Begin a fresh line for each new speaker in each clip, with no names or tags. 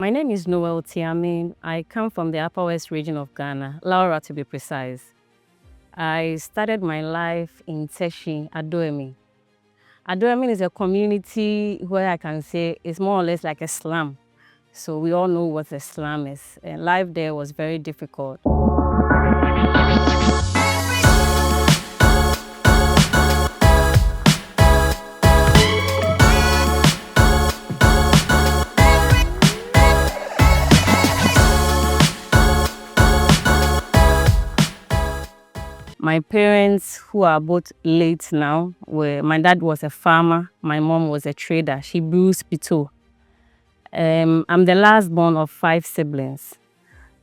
My name is Nowell. I come from the Upper West region of Ghana, Laura to be precise. I started my life in Teshi, Adoemi. Adoemi is a community where I can say it's more or less like a slum. So we all know what a slum is. And life there was very difficult. My parents, who are both late now, my dad was a farmer, my mom was a trader. She brews pito. I'm the last born of 5 siblings.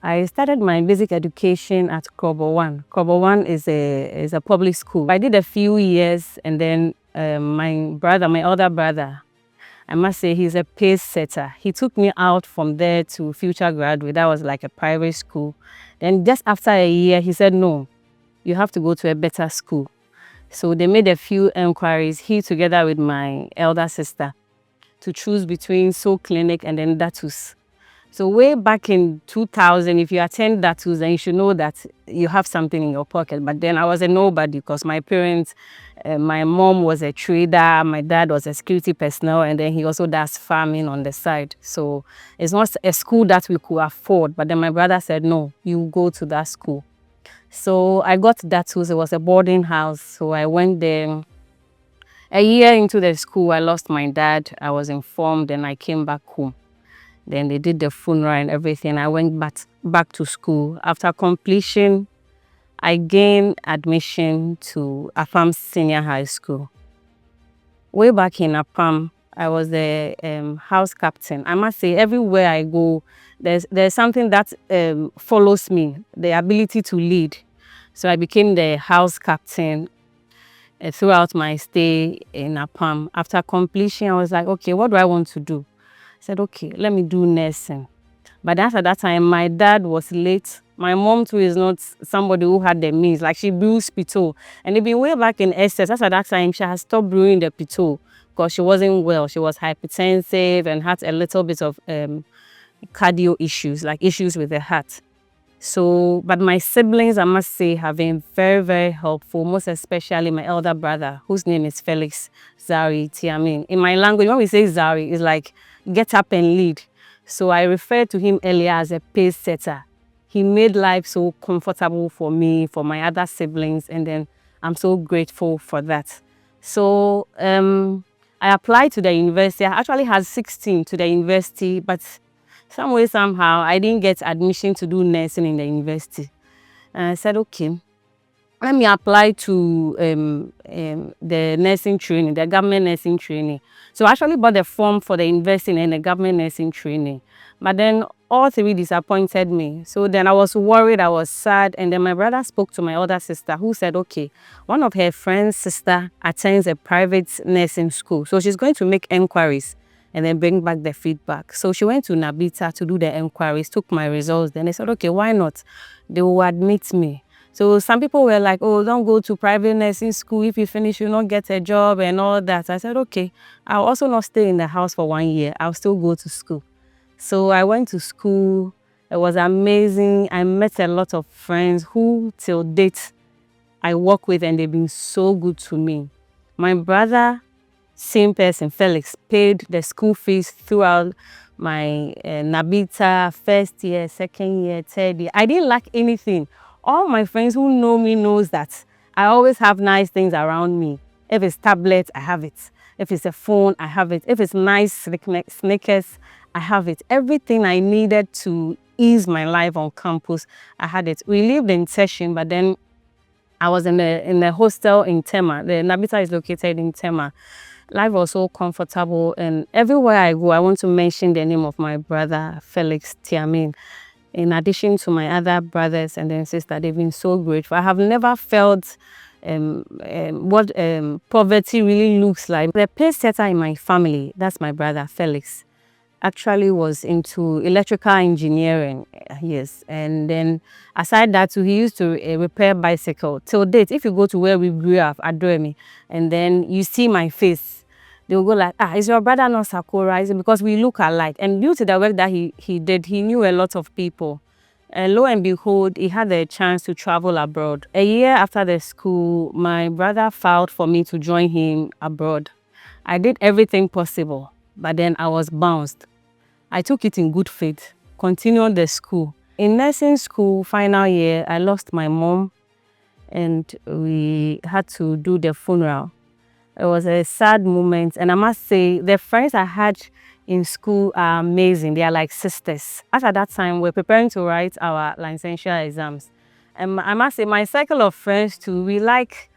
I started my basic education at Krobo 1. Krobo 1 is a public school. I did a few years, and then my older brother, I must say he's a pace setter. He took me out from there to Future Graduate. That was like a private school. Then just after a year, he said, no, you have to go to a better school. So they made a few inquiries, he together with my elder sister, to choose between Soul Clinic and then Datus. So way back in 2000, if you attend Datus, then you should know that you have something in your pocket. But then I was a nobody because my parents, my mom was a trader, my dad was a security personnel, and then he also does farming on the side. So it's not a school that we could afford. But then my brother said, no, you go to that school. So I got Datus. It was a boarding house. So I went there. A year into the school, I lost my dad. I was informed and I came back home. Then they did the funeral and everything. I went back to school. After completion, I gained admission to Afam Senior High School. Way back in Afam, I was the house captain. I must say, everywhere I go, there's something that follows me, the ability to lead. So I became the house captain throughout my stay in Apam. After completion, I was like, okay, what do I want to do? I said, okay, let me do nursing. But after that time, my dad was late. My mom too is not somebody who had the means. Like she brews pito. And even way back in SS, after that time, she had stopped brewing the pito because she wasn't well. She was hypertensive and had a little bit of cardio issues, like issues with the heart. So, but my siblings, I must say, have been very, very helpful, most especially my elder brother, whose name is Felix Zari Tiamin. In my language, when we say Zari, it's like get up and lead. So I referred to him earlier as a pace setter. He made life so comfortable for me, for my other siblings, and then I'm so grateful for that. So I applied to the university. I actually had 16 to the university, but some way, somehow, I didn't get admission to do nursing in the university. And I said, okay, let me apply to the nursing training, the government nursing training. So I actually bought the form for the university and the government nursing training. But then all 3 disappointed me. So then I was worried, I was sad. And then my brother spoke to my older sister who said, okay, one of her friend's sister attends a private nursing school. So she's going to make inquiries and then bring back the feedback. So she went to Nabita to do the inquiries, took my results. Then they said, okay, why not? They will admit me. So some people were like, oh, don't go to private nursing school. If you finish, you'll not get a job and all that. I said, okay, I'll also not stay in the house for 1 year. I'll still go to school. So I went to school. It was amazing. I met a lot of friends who till date I work with, and they've been so good to me. My brother, same person, Felix, paid the school fees throughout my Nabita first year, second year, third year. I didn't lack anything. All my friends who know me knows that I always have nice things around me. If it's tablet, I have it. If it's a phone, I have it. If it's nice sneakers, I have it. Everything I needed to ease my life on campus, I had it. We lived in Session, but then I was in the hostel in Tema. The Nabita is located in Tema. Life was so comfortable, and everywhere I go, I want to mention the name of my brother, Felix Tiamin. In addition to my other brothers and then sisters, they've been so grateful. I have never felt what poverty really looks like. The pace setter in my family, that's my brother, Felix, actually was into electrical engineering, yes. And then aside that too, he used to repair bicycle. Till date, if you go to where we grew up, Adremi, and then you see my face, They will go like, is your brother not Sakura? Is it because we look alike? And due to the work that he did, he knew a lot of people. And lo and behold, he had a chance to travel abroad. A year after the school, my brother filed for me to join him abroad. I did everything possible, but then I was bounced. I took it in good faith, continued the school. In nursing school, final year, I lost my mom and we had to do the funeral. It was a sad moment, and I must say the friends I had in school are amazing. They are like sisters. At that time, we're preparing to write our licensure exams. And I must say my circle of friends too, we like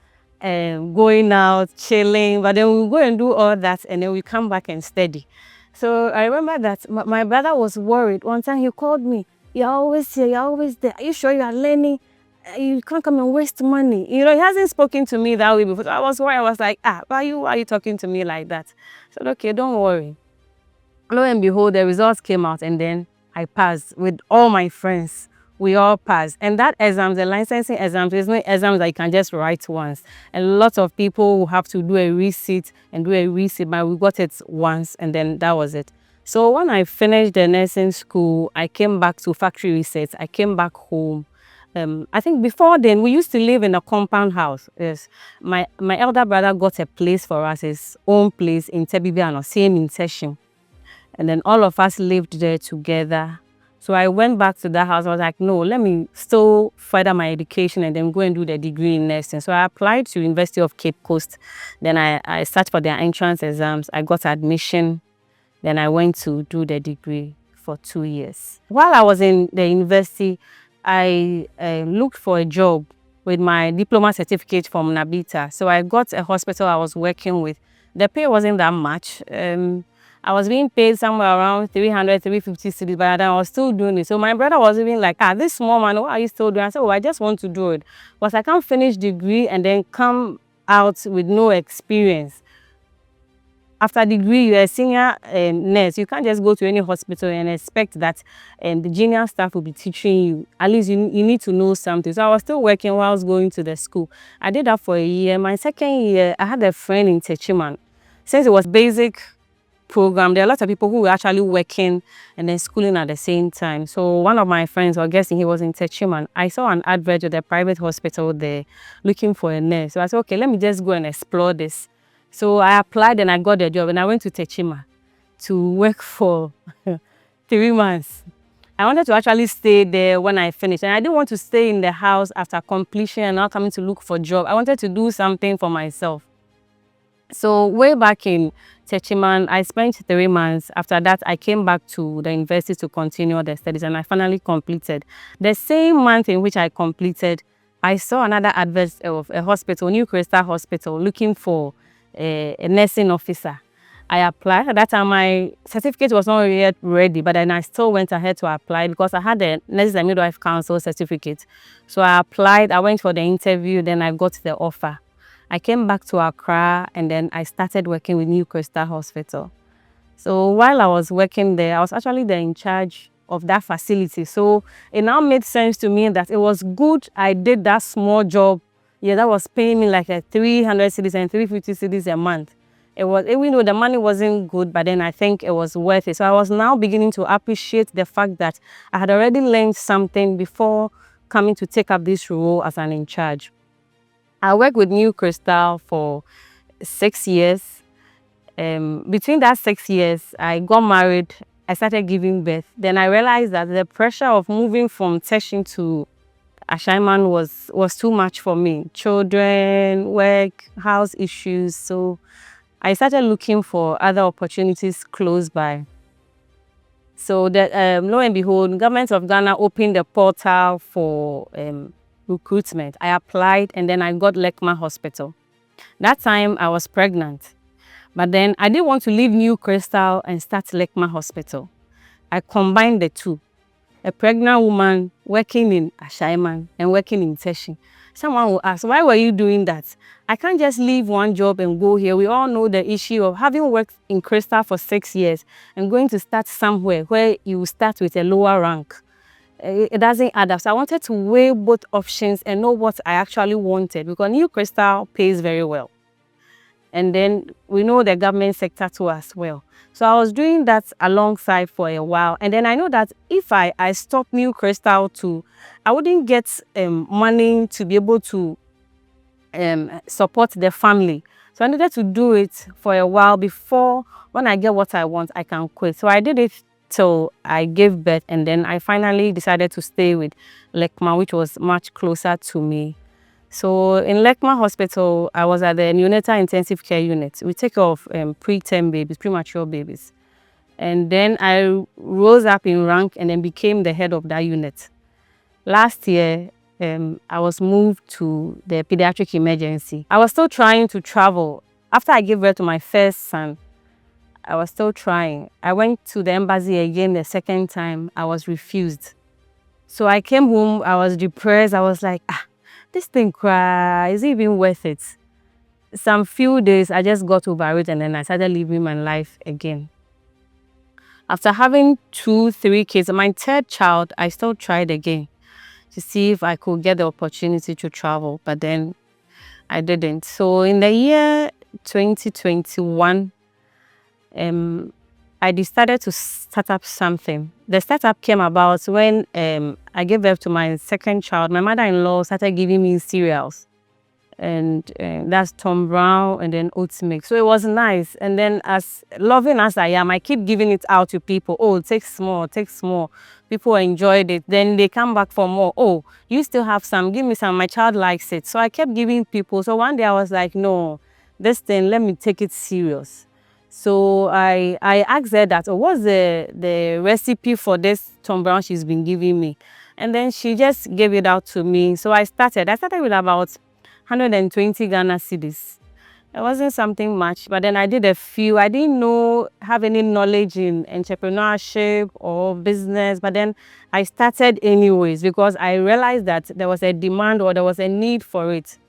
going out, chilling, but then we go and do all that and then we come back and study. So I remember that my brother was worried. One time he called me, "You're always here, you're always there. Are you sure you are learning? You can't come and waste money." You know, he hasn't spoken to me that way before. So I was worried. I was like, why are you talking to me like that? I said, okay, don't worry. Lo and behold, the results came out and then I passed with all my friends. We all passed. And that exam, the licensing exams, there's no exams that you can just write once. A lot of people will have to do a receipt and do a receipt, but we got it once and then that was it. So when I finished the nursing school, I came back to factory research. I came back home. I think before then, we used to live in a compound house. Yes. My elder brother got a place for us, his own place in Tebibiano, same in Session. And then all of us lived there together. So I went back to that house. I was like, no, let me still further my education and then go and do the degree in nursing. So I applied to University of Cape Coast. Then I sat for their entrance exams. I got admission. Then I went to do the degree for 2 years. While I was in the university, I looked for a job with my diploma certificate from NABITA. So I got a hospital I was working with. The pay wasn't that much. I was being paid somewhere around 300, 350 cedis, but I was still doing it. So my brother was even like, this small man, what are you still doing? I said, I just want to do it. Because I can't finish degree and then come out with no experience. After degree, you're a senior nurse. You can't just go to any hospital and expect that the junior staff will be teaching you. At least you need to know something. So I was still working while I was going to the school. I did that for a year. My second year, I had a friend in Techiman. Since it was basic program, there are lots of people who were actually working and then schooling at the same time. So one of my friends, or guessing he was in Techiman, I saw an advert at the private hospital there looking for a nurse. So I said, okay, let me just go and explore this. So I applied and I got the job and I went to Techima to work for 3 months. I wanted to actually stay there when I finished, and I didn't want to stay in the house after completion and not coming to look for a job. I wanted to do something for myself. So way back in Techiman, I spent 3 months. After that, I came back to the university to continue the studies and I finally completed. The same month in which I completed, I saw another advert of a hospital, New Crystal Hospital, looking for a nursing officer. I applied. At that time, my certificate was not yet ready, but then I still went ahead to apply because I had a Nurses and Midwife Council certificate. So I applied, I went for the interview, then I got the offer. I came back to Accra and then I started working with New Crystal Hospital. So while I was working there, I was actually in charge of that facility. So it now made sense to me that it was good I did that small job. Yeah, that was paying me like 300 cedis and 350 cedis a month. It was, even though the money wasn't good, but then I think it was worth it. So I was now beginning to appreciate the fact that I had already learned something before coming to take up this role as an in charge. I worked with New Crystal for 6 years. Between that 6 years, I got married. I started giving birth. Then I realized that the pressure of moving from Teshin to Ashaiman was too much for me. Children, work, house issues. So I started looking for other opportunities close by. So that lo and behold, government of Ghana opened the portal for recruitment. I applied and then I got Lekma Hospital. That time I was pregnant. But then I didn't want to leave New Crystal and start Lekma Hospital. I combined the two. A pregnant woman working in Ashaiman and working in Teshin. Someone will ask, why were you doing that? I can't just leave one job and go here. We all know the issue of having worked in Crystal for 6 years and going to start somewhere where you start with a lower rank. It doesn't add up. So I wanted to weigh both options and know what I actually wanted because New Crystal pays very well. And then we know the government sector too as well. So I was doing that alongside for a while. And then I know that if I stop New Crystal too, I wouldn't get money to be able to support the family. So I needed to do it for a while before, when I get what I want, I can quit. So I did it till I gave birth, and then I finally decided to stay with Lekma, which was much closer to me. So in Lekma Hospital, I was at the neonatal intensive care unit. We take care of preterm babies, premature babies. And then I rose up in rank and then became the head of that unit. Last year, I was moved to the pediatric emergency. I was still trying to travel. After I gave birth to my first son, I was still trying. I went to the embassy again the second time. I was refused. So I came home, I was depressed. I was like, this thing cry, is it even worth it? Some few days, I just got over it, and then I started living my life again. After having 2-3 kids, my third child, I still tried again to see if I could get the opportunity to travel, but then I didn't. So in the year 2021, I decided to start up something. The startup came about when I gave birth to my second child. My mother-in-law started giving me cereals, and that's Tom Brown and then oats milk. So it was nice. And then, as loving as I am, I keep giving it out to people. Oh, take small, take small. People enjoyed it. Then they come back for more. Oh, you still have some, give me some. My child likes it. So I kept giving people. So one day I was like, no, this thing, let me take it serious. So I asked her that, oh, what's the recipe for this Tom Brown she's been giving me? And then she just gave it out to me. So I started with about 120 Ghana cedis. It wasn't something much, but then I did a few. I didn't have any knowledge in entrepreneurship or business, but then I started anyways because I realized that there was a demand or there was a need for it.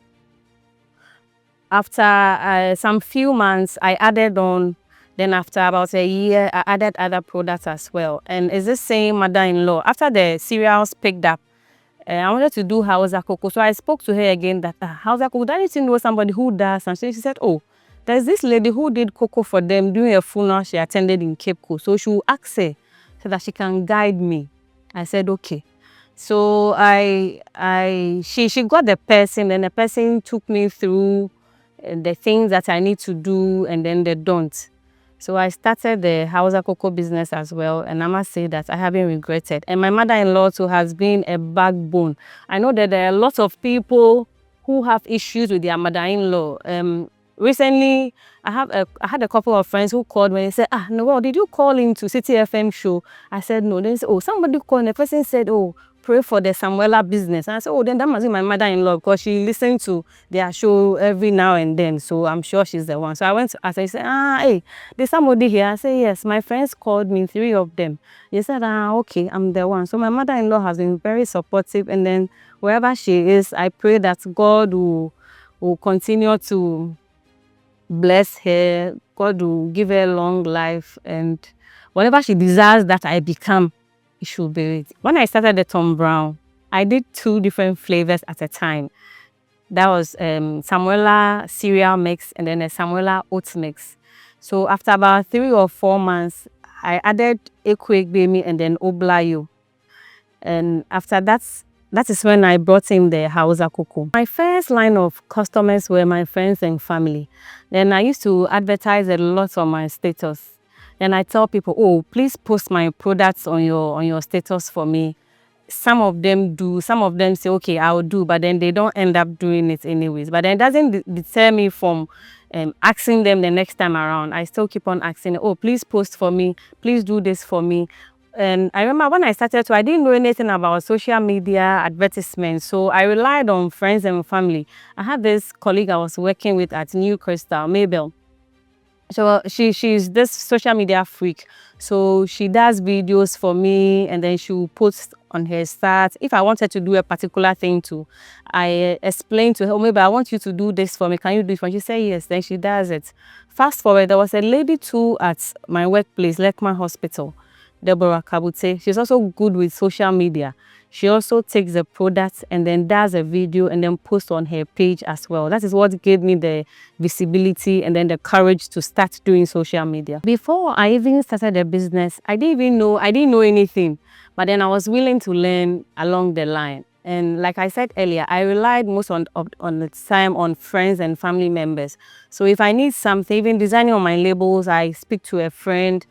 After some few months, I added on. Then after about a year, I added other products as well. And it's the same mother-in-law. After the cereals picked up, I wanted to do Hausa cocoa. So I spoke to her again that Hausa cocoa, don't you know somebody who does? And she said, oh, there's this lady who did cocoa for them during a funeral she attended in Cape Coast. So she will ask her so that she can guide me. I said, okay. So she got the person, and the person took me through the things that I need to do and then the don't. So I started the Hausa cocoa business as well, and I must say that I haven't regretted. And my mother-in-law too has been a backbone. I know that there are lots of people who have issues with their mother-in-law. Recently, I had a couple of friends who called me and said, Nowell, did you call into City FM show? I said, no. They said, oh, somebody called, and the person said, oh, pray for the SamWella business. And I said, oh, then that must be my mother-in-law because she listened to their show every now and then. So I'm sure she's the one. So I went to ask her, I said, hey, there's somebody here. I said, yes, my friends called me, 3 of them. They said, okay, I'm the one. So my mother-in-law has been very supportive. And then wherever she is, I pray that God will continue to bless her. God will give her long life, and whatever she desires that I become, it should be it. When I started the Tom Brown, I did 2 different flavors at a time. That was SamWellaCereal mix and then a SamWella oats mix. So after about 3 or 4 months, I added Ekwek Baby and then Oblayo. And after that is when I brought in the Hausa cocoa. My first line of customers were my friends and family. Then I used to advertise a lot on my status. Then I tell people, oh, please post my products on your status for me. Some of them do, some of them say, okay, I'll do, but then they don't end up doing it anyways. But then it doesn't deter me from asking them the next time around. I still keep on asking, oh, please post for me, please do this for me. And I remember when I started I didn't know anything about social media advertisements. So I relied on friends and family. I had this colleague I was working with at New Crystal, Mabel. So she's this social media freak. So she does videos for me, and then she will post on her stats. If I wanted to do a particular thing too, I explained to her, oh, maybe I want you to do this for me. Can you do it for me? She said yes. Then she does it. Fast forward, there was a lady too at my workplace, Lekman Hospital. Deborah Kabute. She's also good with social media. She also takes the product and then does a video and then posts on her page as well. That is what gave me the visibility and then the courage to start doing social media. Before I even started the business, I didn't know anything, but then I was willing to learn along the line. And like I said earlier, I relied most on the time on friends and family members. So if I need something, even designing on my labels, I speak to a friend,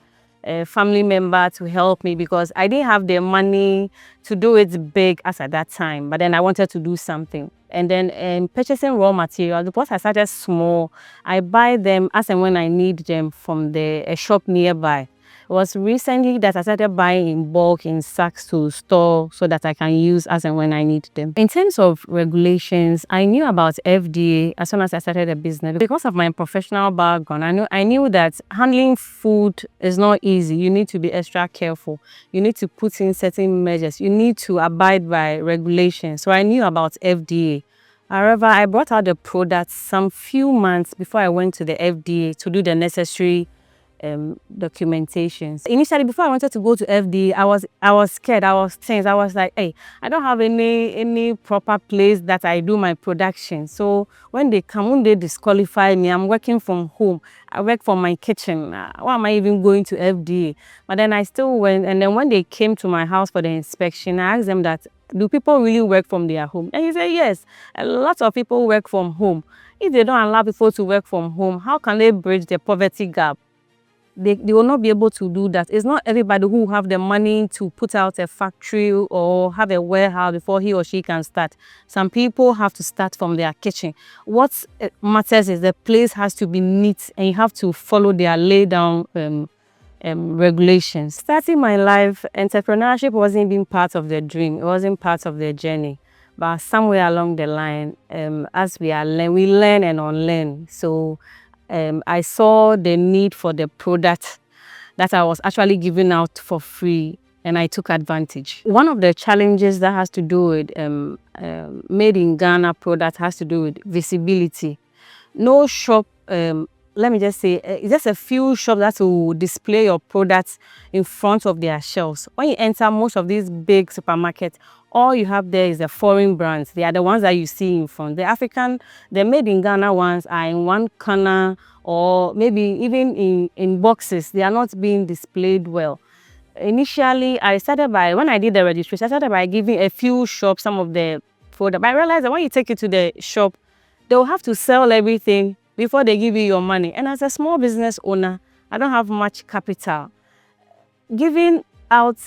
a family member to help me, because I didn't have the money to do it big as at that time. But then I wanted to do something. And then purchasing raw materials, because I started small, I buy them as and when I need them from a shop nearby. It was recently that I started buying in bulk, in sacks to store so that I can use as and when I need them. In terms of regulations, I knew about FDA as soon as I started a business. Because of my professional background, I knew that handling food is not easy. You need to be extra careful. You need to put in certain measures. You need to abide by regulations. So I knew about FDA. However, I brought out the product some few months before I went to the FDA to do the necessary documentations. Initially, before I wanted to go to FDA, I was scared. I was tense. I was like, hey, I don't have any proper place that I do my production. So when they disqualify me, I'm working from home. I work from my kitchen. Why am I even going to FDA? But then I still went. And then when they came to my house for the inspection, I asked them that, do people really work from their home? And he said, yes, a lot of people work from home. If they don't allow people to work from home, how can they bridge the poverty gap? They will not be able to do that. It's not everybody who have the money to put out a factory or have a warehouse before he or she can start. Some people have to start from their kitchen. What matters is the place has to be neat and you have to follow their laid down regulations. Starting my life, entrepreneurship wasn't even part of the dream. It wasn't part of the journey. But somewhere along the line, as we learn and unlearn. So I saw the need for the product that I was actually giving out for free, and I took advantage. One of the challenges that has to do with made in Ghana product has to do with visibility. No shop, let me just say, just a few shops that will display your products in front of their shelves. When you enter most of these big supermarkets, all you have there is the foreign brands. They are the ones that you see in front. The made in Ghana ones are in one corner or maybe even in boxes. They are not being displayed well. Initially, when I did the registration, I started by giving a few shops some of the product. But I realized that when you take it to the shop, they'll have to sell everything before they give you your money. And as a small business owner, I don't have much capital. Giving out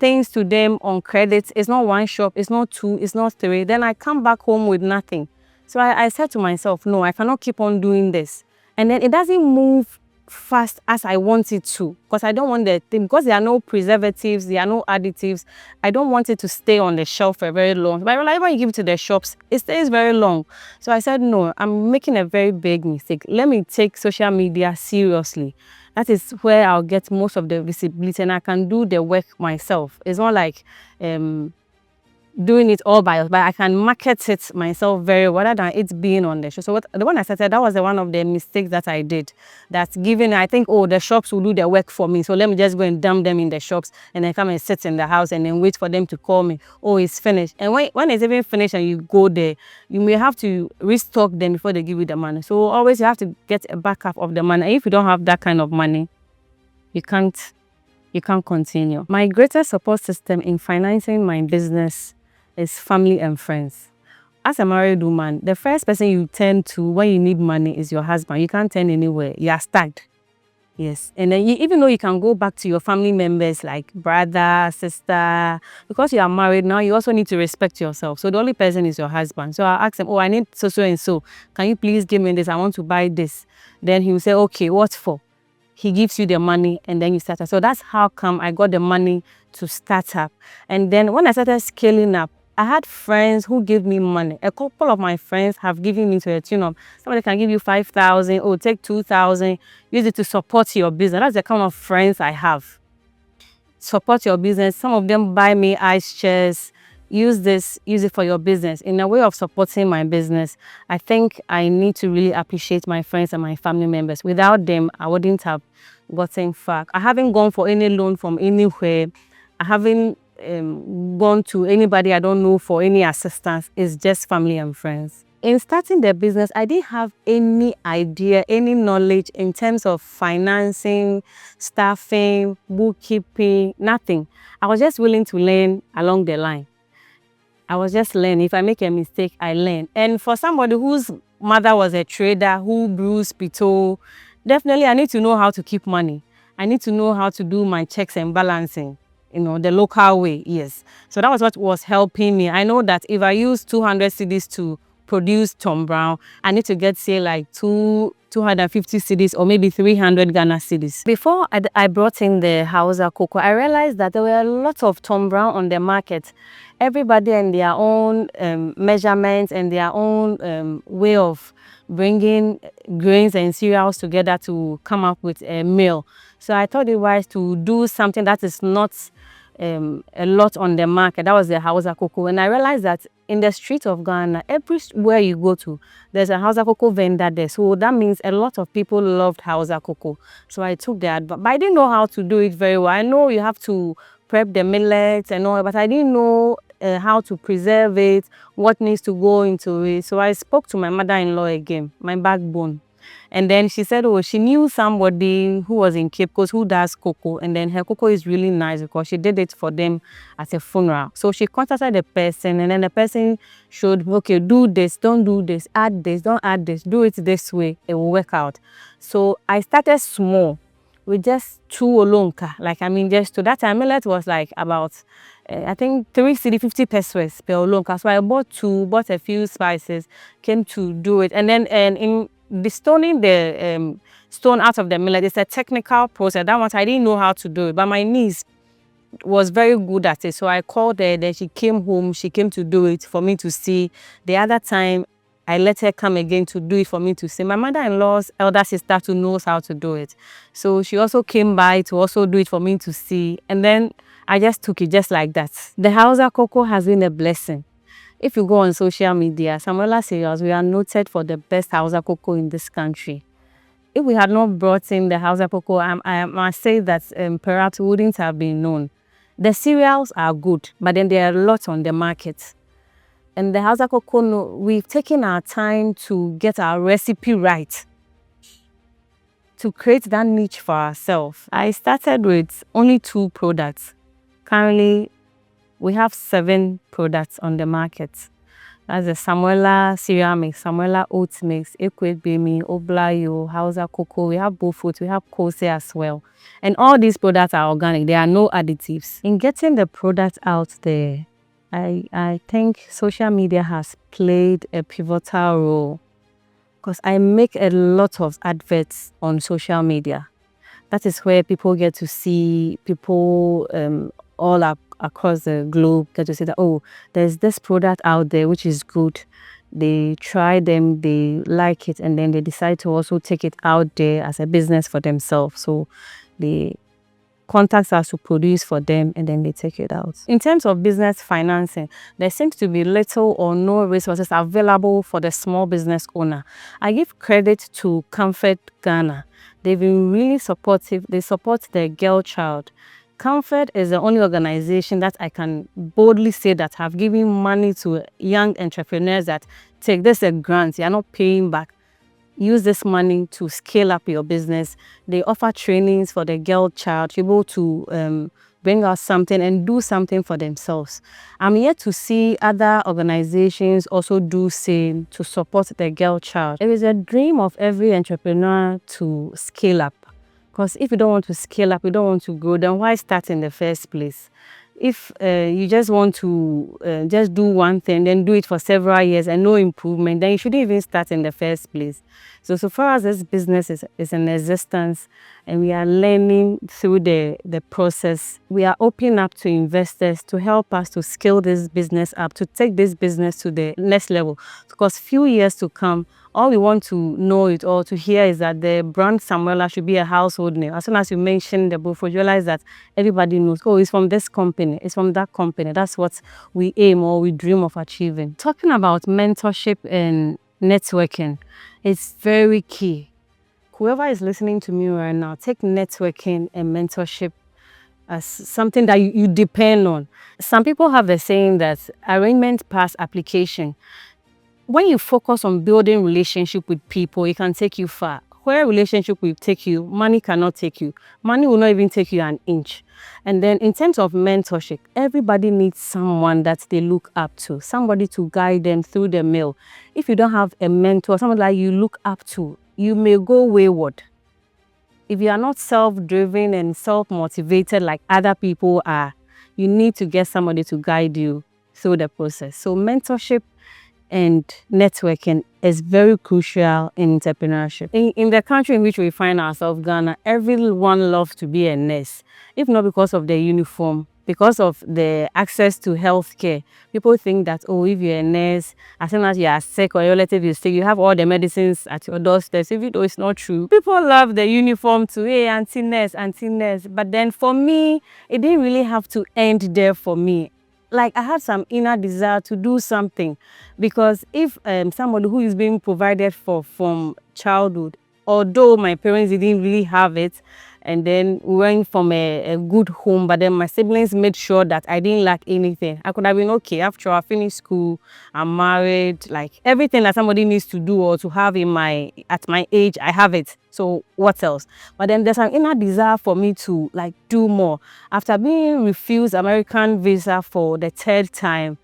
things to them on credit, it's not one shop, it's not two, it's not three. Then I come back home with nothing. So I said to myself, no, I cannot keep on doing this. And then it doesn't move fast as I want it to, because I don't want the thing, because there are no preservatives, there are no additives. I don't want it to stay on the shelf for very long. But when you give it to the shops, it stays very long. So I said, no, I'm making a very big mistake. Let me take social media seriously. That is where I'll get most of the visibility and I can do the work myself. It's not like doing it all by us, but I can market it myself very well rather than it being on the show. So the one I started, that was one of the mistakes that I did. That's given, I think, oh, the shops will do the work for me. So let me just go and dump them in the shops and then come and sit in the house and then wait for them to call me. Oh, it's finished. And when it's even finished and you go there, you may have to restock them before they give you the money. So always you have to get a backup of the money. And if you don't have that kind of money, you can't continue. My greatest support system in financing my business is family and friends. As a married woman, the first person you turn to when you need money is your husband. You can't turn anywhere. You are stuck. Yes. And then even though you can go back to your family members like brother, sister, because you are married now, you also need to respect yourself. So the only person is your husband. So I ask him, oh, I need so and so. Can you please give me this? I want to buy this. Then he will say, okay, what for? He gives you the money and then you start up. So that's how come I got the money to start up. And then when I started scaling up, I had friends who gave me money. A couple of my friends have given me to a tune of, somebody can give you 5,000, or take 2,000, use it to support your business. That's the kind of friends I have. Support your business. Some of them buy me ice chairs. Use it for your business. In a way of supporting my business, I think I need to really appreciate my friends and my family members. Without them, I wouldn't have gotten far. I haven't gone for any loan from anywhere. I haven't gone to anybody I don't know for any assistance. It's just family and friends. In starting the business, I didn't have any idea, any knowledge in terms of financing, staffing, bookkeeping, nothing. I was just willing to learn along the line. I was just learning. If I make a mistake, I learn. And for somebody whose mother was a trader, who brews pito, definitely I need to know how to keep money. I need to know how to do my checks and balancing, the local way, yes. So that was what was helping me. I know that if I use 200 cedis to produce Tom Brown, I need to get, say, like 250 cedis or maybe 300 Ghana cedis. Before I brought in the Hausa cocoa, I realized that there were a lot of Tom Brown on the market. Everybody and their own measurements and their own way of bringing grains and cereals together to come up with a meal. So I thought it wise to do something that is not a lot on the market. That was the Hausa cocoa. And I realized that in the street of Ghana, everywhere you go to, there's a Hausa cocoa vendor there. So that means a lot of people loved Hausa cocoa. So I took that, but I didn't know how to do it very well. I know you have to prep the millets and all, but I didn't know how to preserve it, what needs to go into it. So I spoke to my mother-in-law again, my backbone. And then she said, oh, she knew somebody who was in Cape Coast who does cocoa. And then her cocoa is really nice because she did it for them at a funeral. So she contacted the person, and then the person showed, okay, do this, don't do this, add this, don't add this, do it this way, it will work out. So I started small with just 2 olonka. Just to that time, millet was like about, I think 350 pesos per olonka. So I bought 2, bought a few spices, came to do it. And then in the stoning the stone out of the millet, it's a technical process. That one I didn't know how to do it, but my niece was very good at it. So I called her, then she came home, she came to do it for me to see. The other time, I let her come again to do it for me to see. My mother-in-law's elder sister too knows how to do it. So she also came by to also do it for me to see. And then I just took it just like that. The Hausa cocoa has been a blessing. If you go on social media, SamWellaCereals, we are noted for the best Hausa cocoa in this country. If we had not brought in the Hausa cocoa, I must say that perhaps we wouldn't have been known. The cereals are good, but then there are a lot on the market. And the Hausa cocoa, we've taken our time to get our recipe right, to create that niche for ourselves. I started with only 2 products. Currently, we have 7 products on the market. That's the SamWellaCereal mix, Samwella oat mix, Equate Bemi, Oblayo, Hausa cocoa. We have Bofut, we have Kose as well. And all these products are organic. There are no additives. In getting the product out there, I think social media has played a pivotal role because I make a lot of adverts on social media. That is where people get to see people all across the globe get to say that, oh, there's this product out there which is good. They try them, they like it, and then they decide to also take it out there as a business for themselves. So they contact us to produce for them, and then they take it out. In terms of business financing, there seems to be little or no resources available for the small business owner. I give credit to Comfort Ghana. They've been really supportive. They support the girl child. Comfort is the only organization that I can boldly say that have given money to young entrepreneurs that take this a grant. You're not paying back. Use this money to scale up your business. They offer trainings for the girl child to be able to bring out something and do something for themselves. I'm yet to see other organizations also do same to support the girl child. It is a dream of every entrepreneur to scale up. Because if you don't want to scale up, you don't want to grow, then why start in the first place? If you just want to just do one thing, then do it for several years and no improvement, then you shouldn't even start in the first place. So far as this business is in existence and we are learning through the process, we are opening up to investors to help us to scale this business up, to take this business to the next level. Because few years to come, all we want to know it or to hear is that the brand Samwella should be a household name. As soon as you mention the book, you realize that everybody knows, oh, it's from this company, it's from that company. That's what we aim or we dream of achieving. Talking about mentorship and networking, it's very key. whoever is listening to me right now, take networking and mentorship as something that you depend on. Some people have the saying that arrangement pass application. When you focus on building relationship with people, it can take you far. Where relationship will take you, money cannot take you. Money will not even take you an inch. And then in terms of mentorship, everybody needs someone that they look up to, somebody to guide them through the mill. If you don't have a mentor, someone that you look up to, you may go wayward. If you are not self-driven and self-motivated like other people are, you need to get somebody to guide you through the process. So mentorship and networking is very crucial in entrepreneurship. In the country in which we find ourselves, Ghana, everyone loves to be a nurse, if not because of the uniform, because of the access to healthcare. People think that, oh, if you're a nurse, as soon as you are sick or your relative is sick, you have all the medicines at your doorstep, even though it's not true. People love the uniform too, hey, auntie nurse, auntie nurse. But then for me, it didn't really have to end there for me. Like I had some inner desire to do something, because if somebody who is being provided for from childhood, although my parents didn't really have it, and then we went from a good home, but then my siblings made sure that I didn't lack anything. I could have been okay after I finished school, I'm married, like everything that somebody needs to do or to have at my age, I have it. So what else? But then there's an inner desire for me to like do more. After being refused American visa for the 3rd time,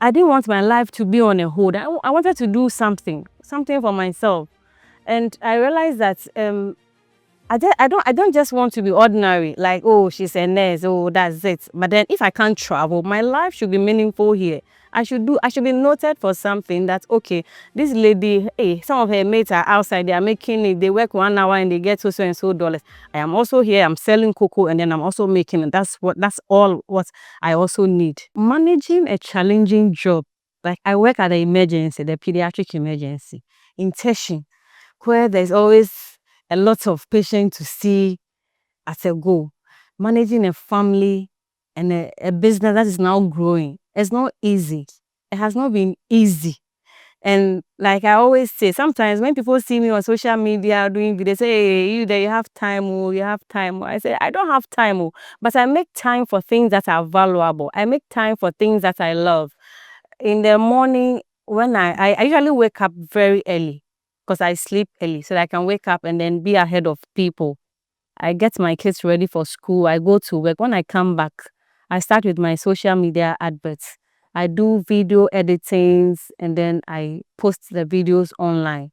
I didn't want my life to be on a hold. I wanted to do something for myself. And I realized that I don't just want to be ordinary, like, oh, she's a nurse, oh, that's it. But then if I can't travel, my life should be meaningful here. I should be noted for something that, okay, this lady, hey, some of her mates are outside, they are making it, they work 1 hour and they get so and so dollars. I am also here, I'm selling cocoa, and then I'm also making it. That's all what I also need. Managing a challenging job, like I work at the pediatric emergency in Teshin, where there's always a lot of patients to see at a go. Managing a family and a business that is now growing, it's not easy. It has not been easy. And like I always say, sometimes when people see me on social media doing videos, say, hey, you there, you have time, oh, you have time. I say, I don't have time, oh, but I make time for things that are valuable. I make time for things that I love. In the morning, when I usually wake up very early, because I sleep early, so that I can wake up and then be ahead of people. I get my kids ready for school. I go to work. When I come back, I start with my social media adverts. I do video editings and then I post the videos online.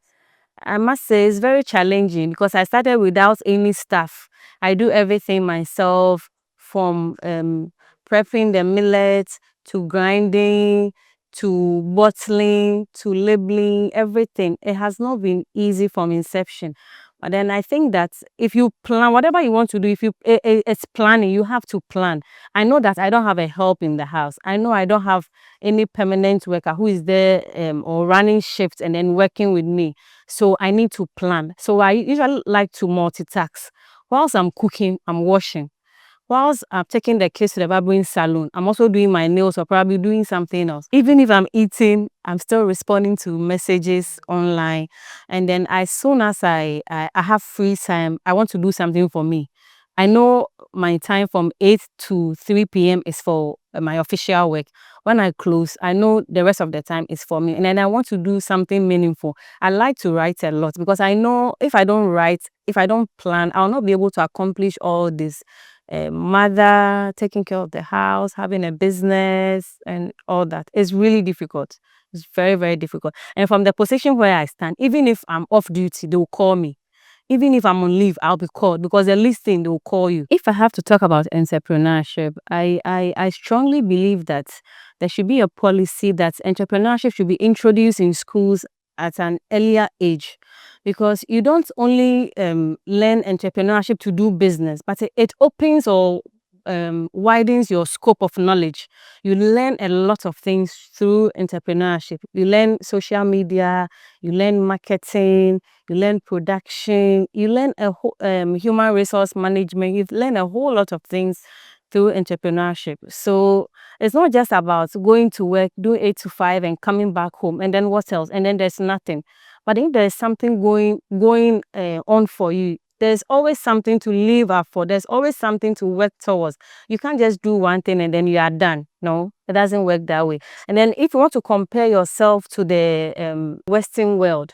I must say it's very challenging because I started without any staff. I do everything myself, from prepping the millet to grinding to bottling to labeling, everything. It has not been easy from inception. But then I think that if you plan whatever you want to do, if it's planning, you have to plan. I know that I don't have a help in the house. I know I don't have any permanent worker who is there or running shifts and then working with me. So I need to plan. So I usually like to multitask. Whilst I'm cooking, I'm washing. Whilst I'm taking the kids to the barbering salon, I'm also doing my nails or probably doing something else. Even if I'm eating, I'm still responding to messages online. And then as soon as I have free time, I want to do something for me. I know my time from 8 to 3 p.m. is for my official work. When I close, I know the rest of the time is for me. And then I want to do something meaningful. I like to write a lot because I know if I don't write, if I don't plan, I'll not be able to accomplish all this. Mother, taking care of the house, having a business and all that. It's really difficult. It's very, very difficult. And from the position where I stand, even if I'm off duty, they'll call me. Even if I'm on leave, I'll be called because they're listening, they'll call you. If I have to talk about entrepreneurship, I strongly believe that there should be a policy that entrepreneurship should be introduced in schools at an earlier age, because you don't only learn entrepreneurship to do business, but it opens or widens your scope of knowledge. You learn a lot of things through entrepreneurship. You learn social media, you learn marketing, you learn production, you learn a whole human resource management. You learn a whole lot of things through entrepreneurship. So it's not just about going to work, do 8 to 5 and coming back home and then what else? And then there's nothing. But if there is something going on for you, there's always something to live up for. There's always something to work towards. You can't just do one thing and then you are done. No, it doesn't work that way. And then if you want to compare yourself to the Western world,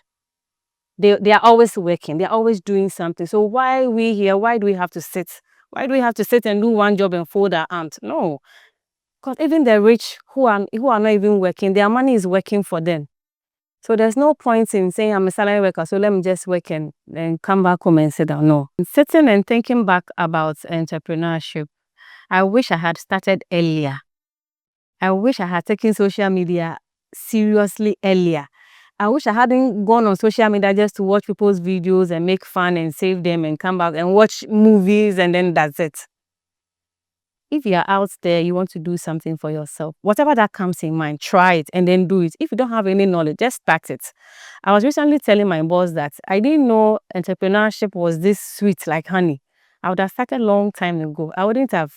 they are always working. They're always doing something. So why we here? Why do we have to sit? Why do we have to sit and do one job and fold our arms? No, because even the rich who are not even working, their money is working for them. So there's no point in saying I'm a salary worker, so let me just work and then come back home and sit down. No. Sitting and thinking back about entrepreneurship, I wish I had started earlier. I wish I had taken social media seriously earlier. I wish I hadn't gone on social media just to watch people's videos and make fun and save them and come back and watch movies and then that's it. If you're out there, you want to do something for yourself, whatever that comes in mind, try it and then do it. If you don't have any knowledge, just start it. I was recently telling my boss that I didn't know entrepreneurship was this sweet like honey. I would have started a long time ago. I wouldn't have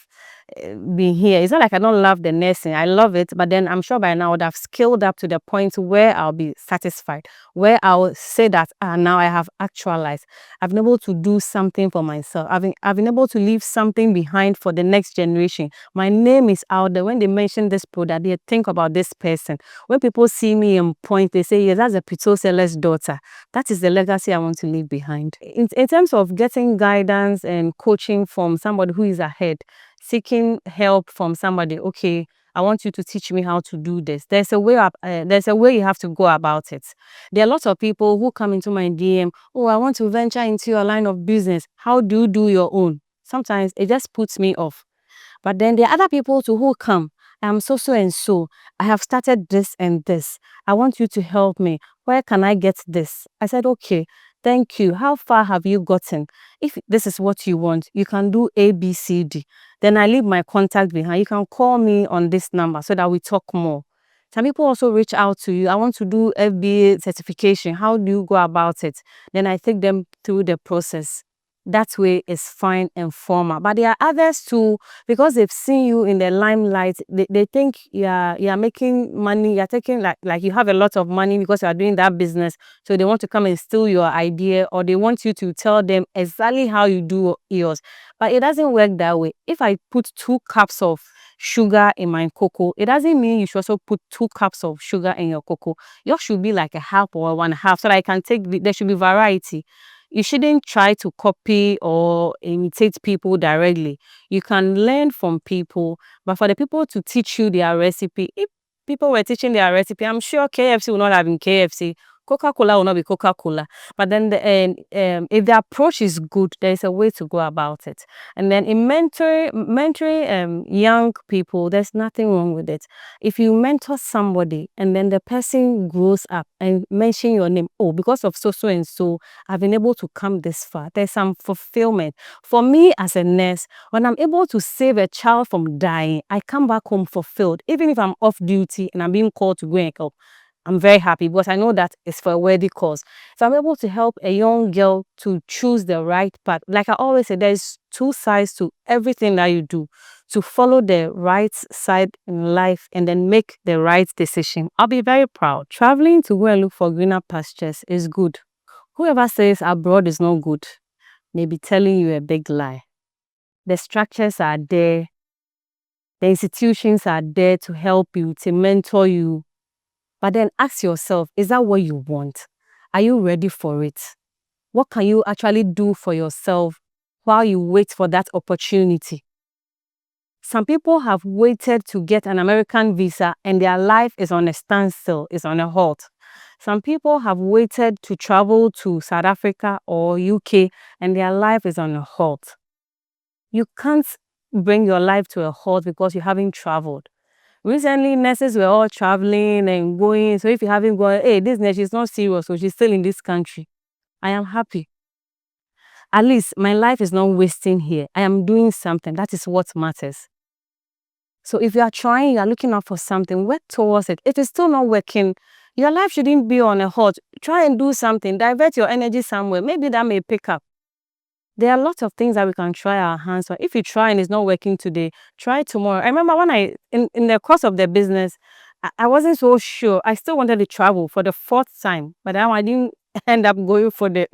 been here. It's not like I don't love the nursing. I love it. But then I'm sure by now I would have scaled up to the point where I'll be satisfied, where I'll say that, now I have actualized. I've been able to do something for myself. I've been able to leave something behind for the next generation. My name is out there. When they mention this product, they think about this person. When people see me in point, they say, yes, that's a pito seller's daughter. That is the legacy I want to leave behind. In terms of getting guidance and coaching from somebody who is ahead, seeking help from somebody, okay, I want you to teach me how to do this. There's a way you have to go about it. There are lots of people who come into my DM, oh, I want to venture into your line of business. How do you do your own? Sometimes it just puts me off. But then there are other people too who come. I'm so and so. I have started this and this. I want you to help me. Where can I get this? I said, okay, thank you. How far have you gotten? If this is what you want, you can do A, B, C, D. Then I leave my contact behind. You can call me on this number so that we talk more. Some people also reach out to you. I want to do FBA certification. How do you go about it? Then I take them through the process. That way is fine and formal. But there are others too, because they've seen you in the limelight, they think you're making money, you're taking like you have a lot of money because you are doing that business. So they want to come and steal your idea, or they want you to tell them exactly how you do yours. But it doesn't work that way. If I put 2 cups of sugar in my cocoa, it doesn't mean you should also put 2 cups of sugar in your cocoa. Yours should be like a half or 1/2, so that I can there should be variety. You shouldn't try to copy or imitate people directly. You can learn from people, but for the people to teach you their recipe, if people were teaching their recipe, I'm sure KFC will not have been KFC. Coca-Cola will not be Coca-Cola. But then if the approach is good, there is a way to go about it. And then in mentoring young people, there's nothing wrong with it. If you mentor somebody and then the person grows up and mention your name, oh, because of so and so, I've been able to come this far. There's some fulfillment. For me as a nurse, when I'm able to save a child from dying, I come back home fulfilled. Even if I'm off duty and I'm being called to go and help, I'm very happy because I know that it's for a worthy cause. If I'm able to help a young girl to choose the right path, like I always say, there's 2 sides to everything that you do. To follow the right side in life and then make the right decision, I'll be very proud. Traveling to go and look for greener pastures is good. Whoever says abroad is not good may be telling you a big lie. The structures are there. The institutions are there to help you, to mentor you. But then ask yourself, is that what you want? Are you ready for it? What can you actually do for yourself while you wait for that opportunity? Some people have waited to get an American visa and their life is on a standstill, is on a halt. Some people have waited to travel to South Africa or UK and their life is on a halt. You can't bring your life to a halt because you haven't traveled. Recently, nurses were all traveling and going. So if you haven't gone, hey, this nurse is not serious, so she's still in this country. I am happy. At least my life is not wasting here. I am doing something. That is what matters. So if you are trying, you are looking out for something, work towards it. If it's still not working, your life shouldn't be on a halt. Try and do something. Divert your energy somewhere. Maybe that may pick up. There are lots of things that we can try our hands on. If you try and it's not working today, try tomorrow. I remember when in the course of the business, I wasn't so sure. I still wanted to travel for the 4th time, but now I didn't end up going for the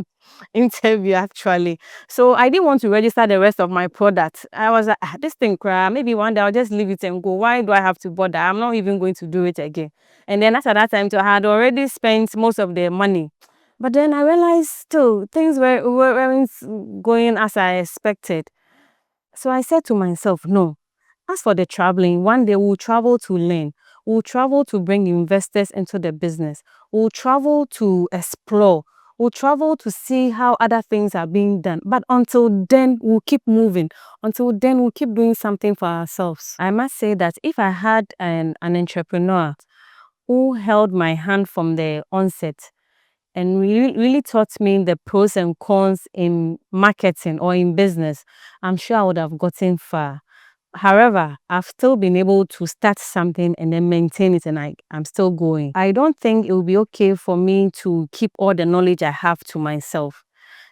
interview actually. So I didn't want to register the rest of my products. I was like, this thing cry, maybe one day I'll just leave it and go. Why do I have to bother? I'm not even going to do it again. And then after that time too, I had already spent most of the money. But then I realized still things weren't going as I expected. So I said to myself, no, as for the traveling, one day we'll travel to learn. We'll travel to bring investors into the business. We'll travel to explore. We'll travel to see how other things are being done. But until then, we'll keep moving. Until then, we'll keep doing something for ourselves. I must say that if I had an entrepreneur who held my hand from the onset, and really taught me the pros and cons in marketing or in business, I'm sure I would have gotten far. However, I've still been able to start something and then maintain it, and I'm still going. I don't think it will be okay for me to keep all the knowledge I have to myself.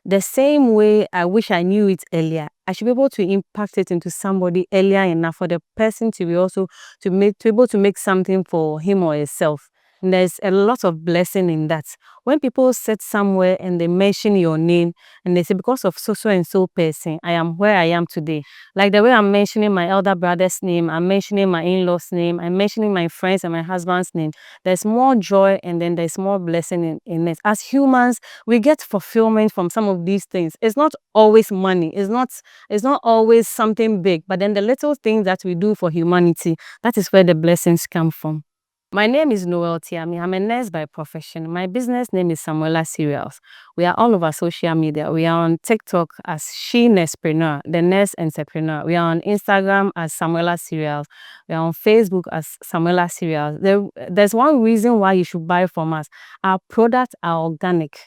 The same way I wish I knew it earlier, I should be able to impact it into somebody earlier enough for the person to be also to be able to make something for him or herself. And there's a lot of blessing in that. When people sit somewhere and they mention your name and they say, because of so and so person, I am where I am today. Like the way I'm mentioning my elder brother's name, I'm mentioning my in-laws' name, I'm mentioning my friends and my husband's name. There's more joy and then there's more blessing in it. As humans, we get fulfillment from some of these things. It's not always money. It's not always something big, but then the little things that we do for humanity, that is where the blessings come from. My name is Nowell. I'm a nurse by profession. My business name is SamWellaCereals. We are all over social media. We are on TikTok as She Nursepreneur, the nurse entrepreneur. We are on Instagram as SamWellaCereals. We are on Facebook as SamWellaCereals. There's one reason why you should buy from us. Our products are organic.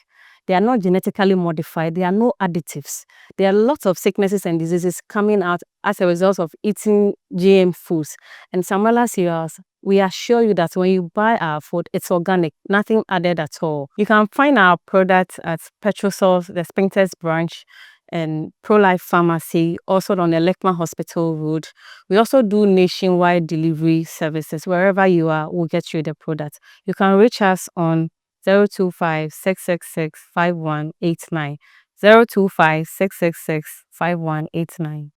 They are not genetically modified. There are no additives. There are lots of sicknesses and diseases coming out as a result of eating GM foods. And SamWellaCereals, we assure you that when you buy our food, it's organic, nothing added at all. You can find our products at Petrosol, the Spintex branch, and Pro-Life Pharmacy, also on the Lekman Hospital Road. We also do nationwide delivery services. Wherever you are, we'll get you the product. You can reach us on 025 666 5189. 025 666 5189.